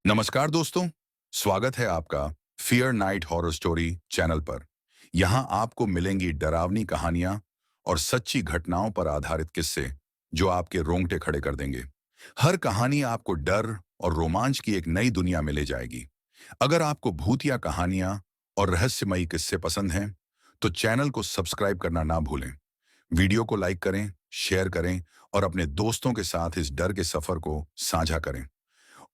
नमस्कार दोस्तों, स्वागत है आपका fear night horror story channel पर। यहाँ आपको मिलेंगी डरावनी कहानियाँ और सच्ची घटनाओं पर आधारित किस्से जो आपके रोंगटे खड़े कर देंगे। हर कहानी आपको डर और रोमांच की एक नई दुनिया में ले जाएगी। अगर आपको भूतिया कहानियाँ और रहस्यमयी किस्से पसंद हैं, तो चैनल को सब्सक्राइब करना ना भूलें। वीडियो को लाइक करें, शेयर करें और अपने दोस्तों के साथ इस डर के सफर को साझा करें।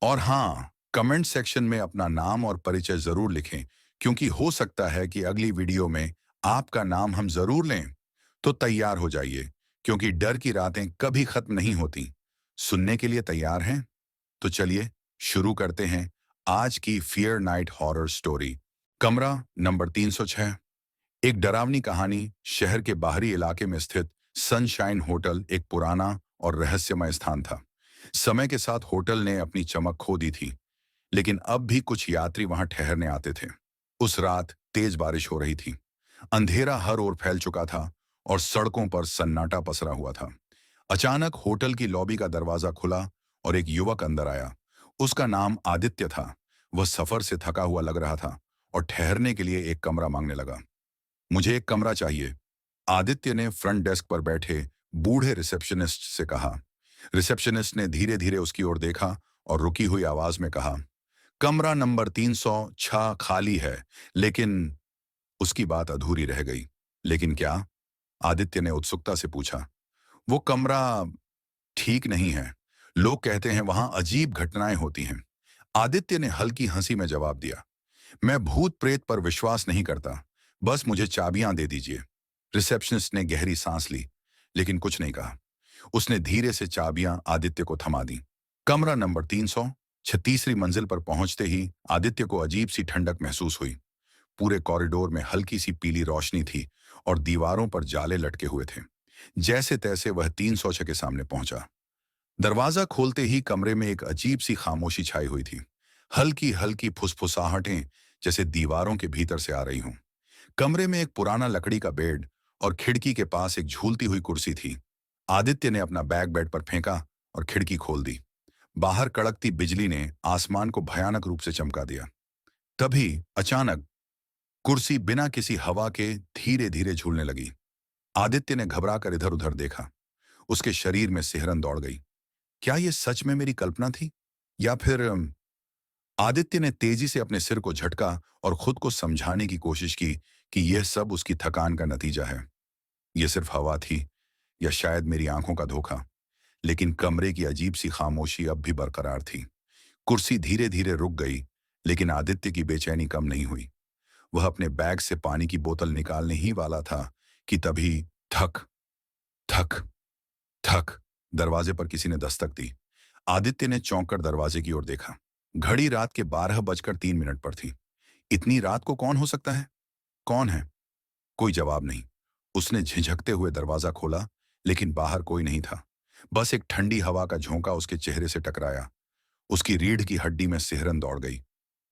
और हाँ, कमेंट सेक्शन में अपना नाम और परिचय जरूर लिखें, क्योंकि हो सकता है कि अगली वीडियो में आपका नाम हम जरूर लें। तो तैयार हो जाइए, क्योंकि डर की रातें कभी खत्म नहीं होती। सुनने के लिए तैयार हैं? तो चलिए शुरू करते हैं आज की फियर नाइट हॉरर स्टोरी। कमरा नंबर 306। एक डरावनी कहानी। शहर के बाहरी इलाके में स्थित सनशाइन होटल एक पुराना और रहस्यमय स्थान था। समय के साथ होटल ने अपनी चमक खो दी थी, लेकिन अब भी कुछ यात्री वहां ठहरने आते थे। उस रात तेज बारिश हो रही थी। अंधेरा हर ओर फैल चुका था और सड़कों पर सन्नाटा पसरा हुआ था। अचानक होटल की लॉबी का दरवाजा खुला और एक युवक अंदर आया। उसका नाम आदित्य था। वह सफर से थका हुआ लग रहा था और ठहरने के लिए एक कमरा मांगने लगा। मुझे एक कमरा चाहिए, आदित्य ने फ्रंट डेस्क पर बैठे बूढ़े रिसेप्शनिस्ट से कहा। रिसेप्शनिस्ट ने धीरे धीरे उसकी ओर देखा और रुकी हुई आवाज में कहा, कमरा नंबर 306 खाली है, लेकिन उसकी बात अधूरी रह गई। लेकिन क्या? आदित्य ने उत्सुकता से पूछा। वो कमरा ठीक नहीं है। लोग कहते हैं वहां अजीब घटनाएं होती हैं। आदित्य ने हल्की हंसी में जवाब दिया। मैं भूत प्रेत पर विश्वास नहीं करता। बस मुझे चाबियां दे दीजिए। रिसेप्शनिस्ट ने गहरी सांस ली, लेकिन कुछ नहीं कहा। उसने धीरे से चाबियां आदित्य को थमा दी। कमरा नंबर 336 मंजिल पर पहुंचते ही आदित्य को अजीब सी ठंडक महसूस हुई। पूरे कॉरिडोर में हल्की सी पीली रोशनी थी और दीवारों पर जाले लटके हुए थे। जैसे तैसे वह 306 के सामने पहुंचा। दरवाजा खोलते ही कमरे में एक अजीब सी खामोशी छाई हुई थी। हल्की हल्की फुसफुसाहटें जैसे दीवारों के भीतर से आ रही हों। कमरे में एक पुराना लकड़ी का बेड और खिड़की के पास एक झूलती हुई कुर्सी थी। आदित्य ने अपना बैग बेड पर फेंका और खिड़की खोल दी। बाहर कड़कती बिजली ने आसमान को भयानक रूप से चमका दिया। तभी अचानक कुर्सी बिना किसी हवा के धीरे धीरे झूलने लगी। आदित्य ने घबराकर इधर उधर देखा। उसके शरीर में सिहरन दौड़ गई। क्या यह सच में मेरी कल्पना थी, या फिर आदित्य ने तेजी से अपने सिर को झटका और खुद को समझाने की कोशिश की कि यह सब उसकी थकान का नतीजा है। यह सिर्फ हवा थी, या शायद मेरी आंखों का धोखा। लेकिन कमरे की अजीब सी खामोशी अब भी बरकरार थी। कुर्सी धीरे धीरे रुक गई, लेकिन आदित्य की बेचैनी कम नहीं हुई। वह अपने बैग से पानी की बोतल निकालने ही वाला था कि तभी थक थक थक दरवाजे पर किसी ने दस्तक दी। आदित्य ने चौंक कर दरवाजे की ओर देखा। घड़ी रात के 12 बजकर 3 मिनट पर थी। इतनी रात को कौन हो सकता है? कौन है? कोई जवाब नहीं। उसने झिझकते हुए दरवाजा खोला, लेकिन बाहर कोई नहीं था। बस एक ठंडी हवा का झोंका उसके चेहरे से टकराया। उसकी रीढ़ की हड्डी में सिहरन दौड़ गई।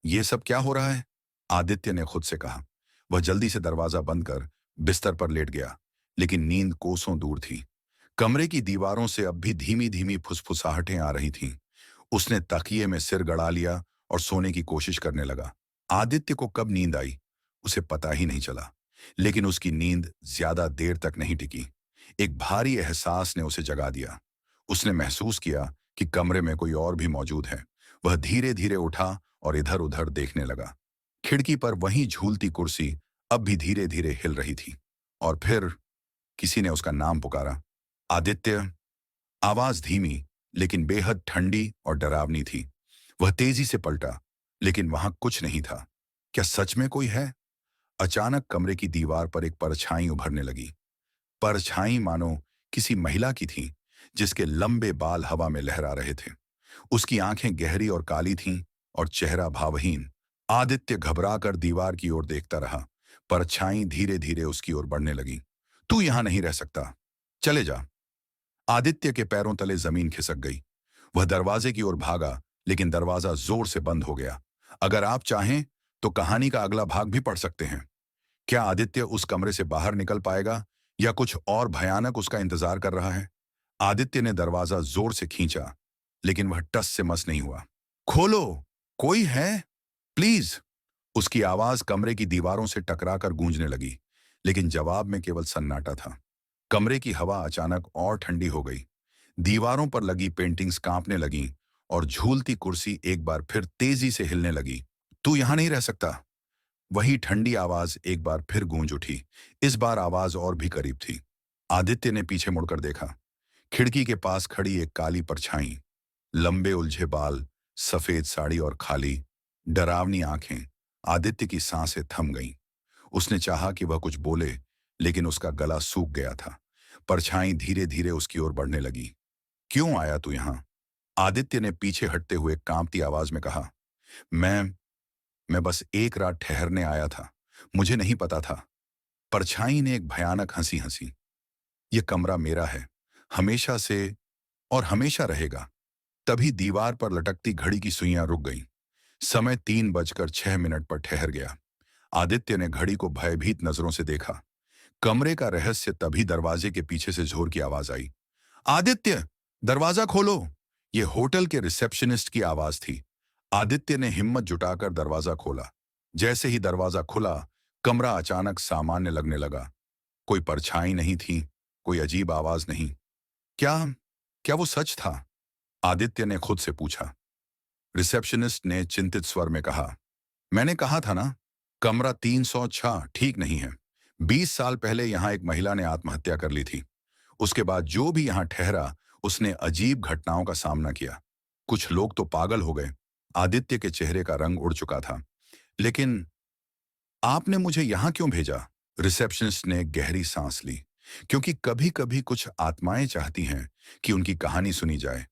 ये सब क्या हो रहा है? आदित्य ने खुद से कहा। वह जल्दी से दरवाजा बंद कर बिस्तर पर लेट गया, लेकिन नींद कोसों दूर थी। कमरे की दीवारों से अब भी धीमी धीमी फुसफुसाहटें आ रही थीं। उसने तकिए में सिर गड़ा लिया और सोने की कोशिश करने लगा। आदित्य को कब नींद आई, उसे पता ही नहीं चला। लेकिन उसकी नींद ज्यादा देर तक नहीं टिकी। एक भारी एहसास ने उसे जगा दिया। उसने महसूस किया कि कमरे में कोई और भी मौजूद है। वह धीरे धीरे उठा और इधर उधर देखने लगा। खिड़की पर वही झूलती कुर्सी अब भी धीरे धीरे हिल रही थी। और फिर किसी ने उसका नाम पुकारा। आदित्य। आवाज धीमी, लेकिन बेहद ठंडी और डरावनी थी। वह तेजी से पलटा, लेकिन वहां कुछ नहीं था। क्या सच में कोई है? अचानक कमरे की दीवार पर एक परछाई उभरने लगी। परछाई मानो किसी महिला की थी, जिसके लंबे बाल हवा में लहरा रहे थे। उसकी आंखें गहरी और काली थीं और चेहरा भावहीन। आदित्य घबराकर दीवार की ओर देखता रहा। परछाई धीरे धीरे उसकी ओर बढ़ने लगी। तू यहां नहीं रह सकता, चले जा। आदित्य के पैरों तले जमीन खिसक गई। वह दरवाजे की ओर भागा, लेकिन दरवाजा जोर से बंद हो गया। अगर आप चाहें तो कहानी का अगला भाग भी पढ़ सकते हैं। क्या आदित्य उस कमरे से बाहर निकल पाएगा, या कुछ और भयानक उसका इंतजार कर रहा है? आदित्य ने दरवाजा जोर से खींचा, लेकिन वह टस से मस नहीं हुआ। खोलो, कोई है? प्लीज। उसकी आवाज कमरे की दीवारों से टकराकर गूंजने लगी, लेकिन जवाब में केवल सन्नाटा था। कमरे की हवा अचानक और ठंडी हो गई। दीवारों पर लगी पेंटिंग्स कांपने लगीं और झूलती कुर्सी एक बार फिर तेजी से हिलने लगी। तू यहां नहीं रह सकता। वही ठंडी आवाज एक बार फिर गूंज उठी। इस बार आवाज और भी करीब थी। आदित्य ने पीछे मुड़कर देखा। खिड़की के पास खड़ी एक काली परछाई, लंबे उलझे बाल, सफेद साड़ी और खाली डरावनी आंखें। आदित्य की सांसें थम गईं। उसने चाहा कि वह कुछ बोले, लेकिन उसका गला सूख गया था। परछाई धीरे धीरे उसकी ओर बढ़ने लगी। क्यों आया तू यहां? आदित्य ने पीछे हटते हुए कांपती आवाज में कहा। मैं मैं बस एक रात ठहरने आया था। मुझे नहीं पता था। परछाई ने एक भयानक हंसी हंसी। ये कमरा मेरा है, हमेशा से और हमेशा रहेगा। तभी दीवार पर लटकती घड़ी की सुइयां रुक गईं। समय 3:06 पर ठहर गया। आदित्य ने घड़ी को भयभीत नजरों से देखा। कमरे का रहस्य तभी दरवाजे के पीछे से जोर की आवाज आई। आदित्य, दरवाजा खोलो। यह होटल के रिसेप्शनिस्ट की आवाज थी। आदित्य ने हिम्मत जुटाकर दरवाजा खोला। जैसे ही दरवाजा खुला, कमरा अचानक सामान्य लगने लगा। कोई परछाई नहीं थी, कोई अजीब आवाज नहीं। क्या क्या वो सच था? आदित्य ने खुद से पूछा। रिसेप्शनिस्ट ने चिंतित स्वर में कहा, मैंने कहा था ना, कमरा 306 ठीक नहीं है। 20 साल पहले यहां एक महिला ने आत्महत्या कर ली थी। उसके बाद जो भी यहां ठहरा, उसने अजीब घटनाओं का सामना किया। कुछ लोग तो पागल हो गए। आदित्य के चेहरे का रंग उड़ चुका था। लेकिन आपने मुझे यहां क्यों भेजा? रिसेप्शनिस्ट ने गहरी सांस ली। क्योंकि कभी कभी कुछ आत्माएं चाहती हैं कि उनकी कहानी सुनी जाए,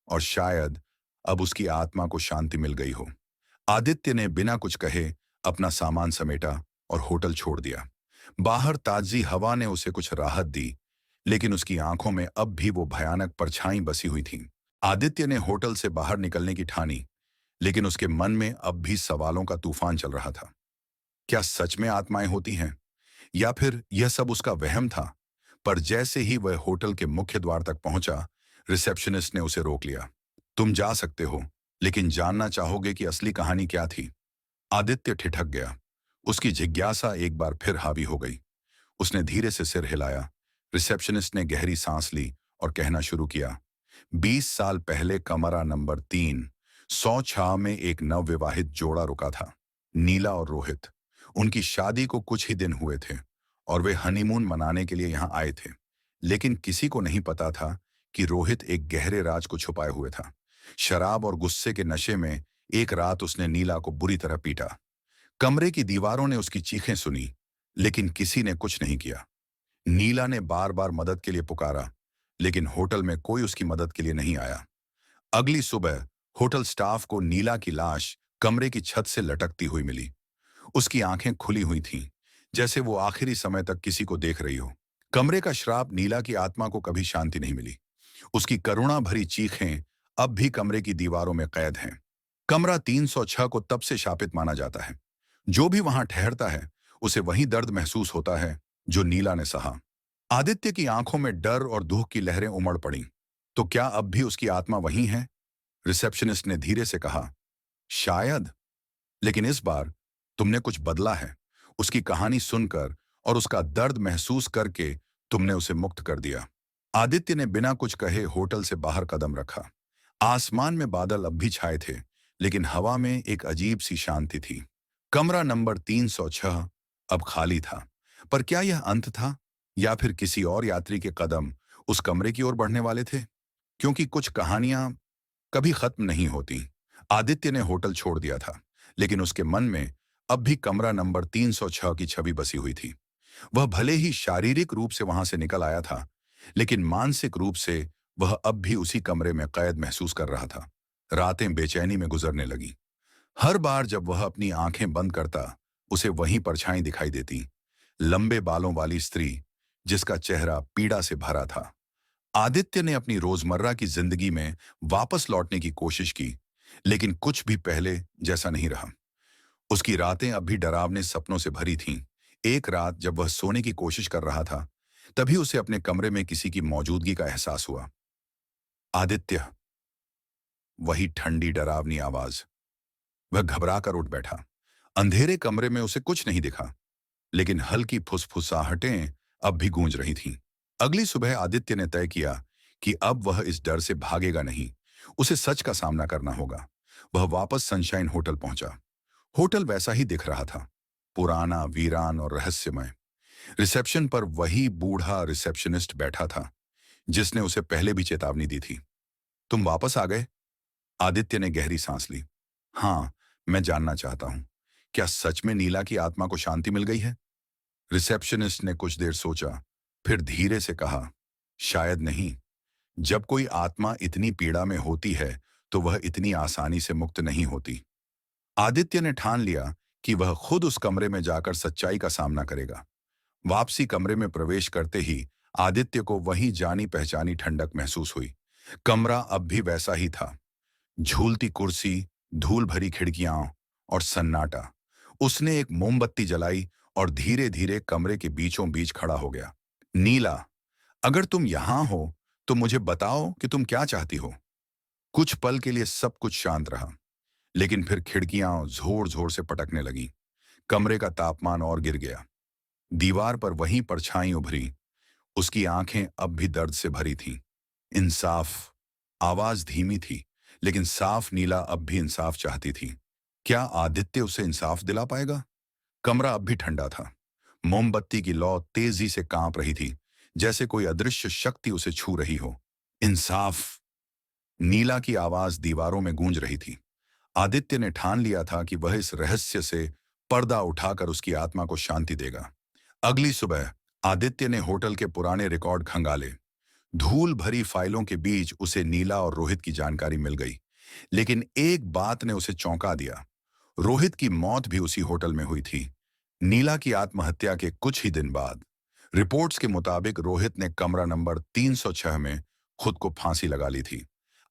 और शायद अब उसकी आत्मा को शांति मिल गई हो। आदित्य ने बिना कुछ कहे अपना सामान समेटा और होटल छोड़ दिया। बाहर ताजी हवा ने उसे कुछ राहत दी, लेकिन उसकी आंखों में अब भी वो भयानक परछाई बसी हुई थी। आदित्य ने होटल से बाहर निकलने की ठानी, लेकिन उसके मन में अब भी सवालों का तूफान चल रहा था। क्या सच में आत्माएं होती हैं, या फिर यह सब उसका वहम था? पर जैसे ही वह होटल के मुख्य द्वार तक पहुंचा, रिसेप्शनिस्ट ने उसे रोक लिया। तुम जा सकते हो, लेकिन जानना चाहोगे कि असली कहानी क्या थी? आदित्य ठिठक गया। उसकी जिज्ञासा एक बार फिर हावी हो गई। उसने धीरे से सिर हिलाया। रिसेप्शनिस्ट ने गहरी सांस ली और कहना शुरू किया। 20 साल पहले कमरा नंबर 306 में एक नवविवाहित जोड़ा रुका था, नीला और रोहित। उनकी शादी को कुछ ही दिन हुए थे और वे हनीमून मनाने के लिए यहाँ आए थे। लेकिन किसी को नहीं पता था कि रोहित एक गहरे राज को छुपाए हुए था। शराब और गुस्से के नशे में एक रात उसने नीला को बुरी तरह पीटा। कमरे की दीवारों ने उसकी चीखें सुनी, लेकिन किसी ने कुछ नहीं किया। नीला ने बार बार मदद के लिए पुकारा, लेकिन होटल में कोई उसकी मदद के लिए नहीं आया। अगली सुबह होटल स्टाफ को नीला की लाश कमरे की छत से लटकती हुई मिली। उसकी आंखें खुली हुई थीं, जैसे वो आखिरी समय तक किसी को देख रही हो। कमरे का श्राप नीला की आत्मा को कभी शांति नहीं मिली। उसकी करुणा भरी चीखें अब भी कमरे की दीवारों में कैद हैं। कमरा 306 को तब से शापित माना जाता है। जो भी वहां ठहरता है, उसे वही दर्द महसूस होता है जो नीला ने सहा। आदित्य की आंखों में डर और दुख की लहरें उमड़ पड़ीं। तो क्या अब भी उसकी आत्मा वही है? रिसेप्शनिस्ट ने धीरे से कहा। शायद, लेकिन इस बार तुमने कुछ बदला है। उसकी कहानी सुनकर और उसका दर्द महसूस करके तुमने उसे मुक्त कर दिया। आदित्य ने बिना कुछ कहे होटल से बाहर कदम रखा। आसमान में बादल अब भी छाए थे, लेकिन हवा में एक अजीब सी शांति थी। कमरा नंबर 306 अब खाली था। पर क्या यह अंत था, या फिर किसी और यात्री के कदम उस कमरे की ओर बढ़ने वाले थे? क्योंकि कुछ कहानियां कभी खत्म नहीं होती। आदित्य ने होटल छोड़ दिया था, लेकिन उसके मन में अब भी कमरा नंबर 306 की छवि बसी हुई थी। वह भले ही शारीरिक रूप से वहां से निकल आया था, लेकिन मानसिक रूप से वह अब भी उसी कमरे में कैद महसूस कर रहा था। रातें बेचैनी में गुजरने लगी। हर बार जब वह अपनी आंखें बंद करता, उसे वही परछाई दिखाई देती। लंबे बालों वाली स्त्री, जिसका चेहरा पीड़ा से भरा था। आदित्य ने अपनी रोजमर्रा की जिंदगी में वापस लौटने की कोशिश की, लेकिन कुछ भी पहले जैसा नहीं रहा। उसकी रातें अब भी डरावने सपनों से भरी थीं। एक रात जब वह सोने की कोशिश कर रहा था, तभी उसे अपने कमरे में किसी की मौजूदगी का एहसास हुआ। आदित्य। वही ठंडी डरावनी आवाज। वह घबराकर उठ बैठा। अंधेरे कमरे में उसे कुछ नहीं दिखा, लेकिन हल्की फुसफुसाहटें अब भी गूंज रही थीं। अगली सुबह आदित्य ने तय किया कि अब वह इस डर से भागेगा नहीं, उसे सच का सामना करना होगा। वह वापस सनशाइन होटल पहुंचा। होटल वैसा ही दिख रहा था, पुराना, वीरान और रहस्यमय। रिसेप्शन पर वही बूढ़ा रिसेप्शनिस्ट बैठा था जिसने उसे पहले भी चेतावनी दी थी। तुम वापस आ गए? आदित्य ने गहरी सांस ली। हाँ, मैं जानना चाहता हूं, क्या सच में नीला की आत्मा को शांति मिल गई है? रिसेप्शनिस्ट ने कुछ देर सोचा, फिर धीरे से कहा, शायद नहीं। जब कोई आत्मा इतनी पीड़ा में होती है तो वह इतनी आसानी से मुक्त नहीं होती। आदित्य ने ठान लिया कि वह खुद उस कमरे में जाकर सच्चाई का सामना करेगा। वापसी कमरे में प्रवेश करते ही आदित्य को वही जानी पहचानी ठंडक महसूस हुई। कमरा अब भी वैसा ही था, झूलती कुर्सी, धूल भरी खिड़कियां और सन्नाटा। उसने एक मोमबत्ती जलाई और धीरे धीरे कमरे के बीचों बीच खड़ा हो गया। नीला, अगर तुम यहां हो तो मुझे बताओ कि तुम क्या चाहती हो। कुछ पल के लिए सब कुछ शांत रहा, लेकिन फिर खिड़कियां जोर जोर से पटकने लगीं। कमरे का तापमान और गिर गया। दीवार पर वही परछाई उभरी। उसकी आंखें अब भी दर्द से भरी थीं। इंसाफ। आवाज धीमी थी, लेकिन साफ। नीला अब भी इंसाफ चाहती थी। क्या आदित्य उसे इंसाफ दिला पाएगा? कमरा अब भी ठंडा था। मोमबत्ती की लौ तेजी से कांप रही थी, जैसे कोई अदृश्य शक्ति उसे छू रही हो। इंसाफ। नीला की आवाज दीवारों में गूंज रही थी। आदित्य ने ठान लिया था कि वह इस रहस्य से पर्दा उठाकर उसकी आत्मा को शांति देगा। अगली सुबह आदित्य ने होटल के पुराने रिकॉर्ड खंगाले। धूल भरी फाइलों के बीच उसे नीला और रोहित की जानकारी मिल गई, लेकिन एक बात ने उसे चौंका दिया। रोहित की मौत भी उसी होटल में हुई थी, नीला की आत्महत्या के कुछ ही दिन बाद। रिपोर्ट्स के मुताबिक रोहित ने कमरा नंबर 306 में खुद को फांसी लगा ली थी।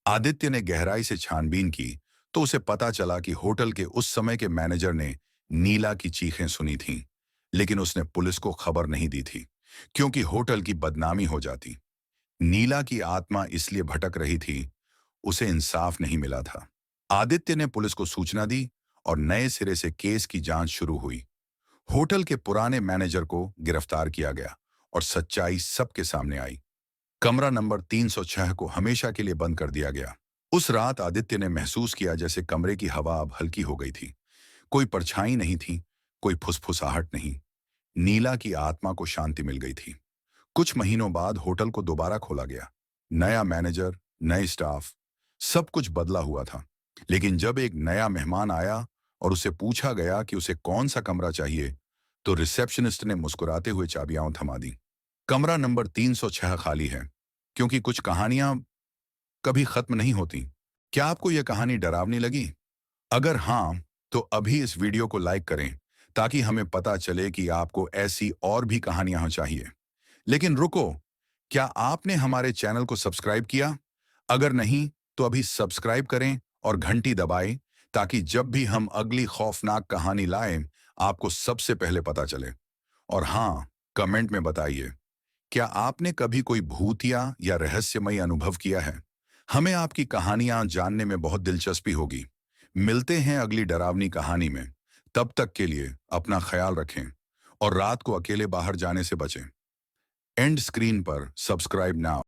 आदित्य ने गहराई से छानबीन की तो उसे पता चला कि होटल के उस समय के मैनेजर ने नीला की चीखें सुनी थीं, लेकिन उसने पुलिस को खबर नहीं दी थी, क्योंकि होटल की बदनामी हो जाती। नीला की आत्मा इसलिए भटक रही थी, उसे इंसाफ नहीं मिला था। आदित्य ने पुलिस को सूचना दी और नए सिरे से केस की जांच शुरू हुई। होटल के पुराने मैनेजर को गिरफ्तार किया गया और सच्चाई सबके सामने आई। कमरा नंबर 306 को हमेशा के लिए बंद कर दिया गया। उस रात आदित्य ने महसूस किया जैसे कमरे की हवा अब हल्की हो गई थी। कोई परछाई नहीं थी, कोई फुसफुसाहट नहीं। नीला की आत्मा को शांति मिल गई थी। कुछ महीनों बाद होटल को दोबारा खोला गया। नया मैनेजर, नए स्टाफ, सब कुछ बदला हुआ था। लेकिन जब एक नया मेहमान आया और उसे पूछा गया कि उसे कौन सा कमरा चाहिए, तो रिसेप्शनिस्ट ने मुस्कुराते हुए चाबियां थमा दी। कमरा नंबर 306 खाली है, क्योंकि कुछ कहानियां कभी खत्म नहीं होती। क्या आपको यह कहानी डरावनी लगी? अगर हाँ, तो अभी इस वीडियो को लाइक करें ताकि हमें पता चले कि आपको ऐसी और भी कहानियां चाहिए। लेकिन रुको, क्या आपने हमारे चैनल को सब्सक्राइब किया? अगर नहीं, तो अभी सब्सक्राइब करें और घंटी दबाएं ताकि जब भी हम अगली खौफनाक कहानी लाएं, आपको सबसे पहले पता चले। और हाँ, कमेंट में बताइए, क्या आपने कभी कोई भूतिया या रहस्यमयी अनुभव किया है? हमें आपकी कहानियां जानने में बहुत दिलचस्पी होगी। मिलते हैं अगली डरावनी कहानी में। तब तक के लिए अपना ख्याल रखें और रात को अकेले बाहर जाने से बचें। एंड स्क्रीन पर सब्सक्राइब नाउ।